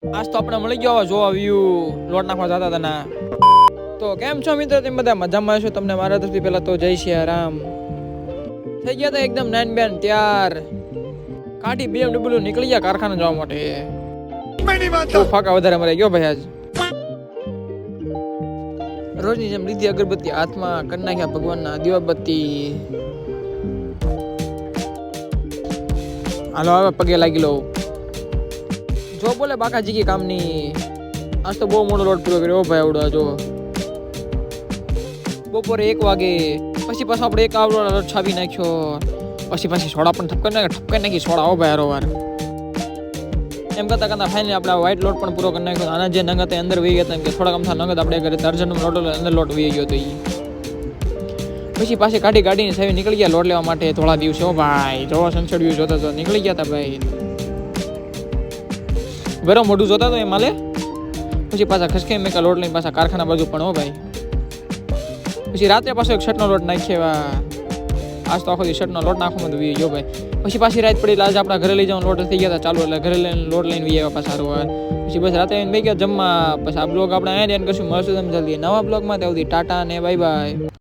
આજ તો આપણે મળી ગયો જોવા વ્યૂ લોટ નાખવા જતા હતા ના. તો કેમ છો મિત્રો, તમે બધા મજામાં છો? તમને મારા તરફથી પહેલા તો જય શ્રી રામ. થઈ ગયા હતા એકદમ નાન બેન ત્યાર, કાઢી BMW નીકળી ગયા કારખાને જવા માટે. ફાકા વધારે મરે ગયો ભાઈ આજ. રોજની જેમ લીધી અગરબત્તી હાથમાં, કરી નાખ્યા ભગવાનના દીવાબત્તી. હાલો હવે પગે લાગી લો. જો બોલે બાકાજી કી કામની. આજ તો બહુ મોટો લોટ પૂરો કર્યો ભાઈ આવડો. જો બપોરે 1 વાગે પછી પાછો આપણે એક આવડો લોટ છાવી નાખ્યો. પછી સોડા પણ ઠપકાઈ નાખી સોડા. હો ભાઈ હારોવાર એમ કરતા ફાઇનલી આપણે વ્હાઈટ લોટ પણ પૂરો કરી નાખ્યો. આના જે નંગ હતા અંદર વહી ગયા હતા, એમ કે થોડાક અમથા નંગ આપણે ઘરે દર્જનનો લોટ અંદર લોટ વહી ગયો હતો. પછી પાછી ગાડીને સાહેબ નીકળી ગયા લોટ લેવા માટે. થોડા દિવસે હો ભાઈ, જોવા સનસેટ વ્યૂ જોતા તો નીકળી ગયા હતા ભાઈ. ગરમ મોઢું જોતા તો એ માલે. પછી પાછા ખસકે મેં લોટ લઈને પાછા કારખાના બાજુ પણ. હો ભાઈ પછી રાત્રે પાછો એક શર્ટનો લોટ નાખ્યો. આજ તો આખો શર્ટનો લોટ નાખવામાં તો વી ગયો ભાઈ. પછી પાછી રાત પડી, આજ આપણા ઘરે લઈ જવાનો લોટ થઈ ગયા હતા ચાલુ, એટલે ઘરે લઈને લોટ લઈને વી આવ્યા પાછા સારું. પછી બસ રાતે આવીને બે ગયા જમવા. પછી આ બ્લોગ આપણે અહીંયા એન્ડ કરશું. મળશું તમે જલ્દી નવા બ્લોગમાં. ત્યાં સુધી ટાટા ને બાય બાય.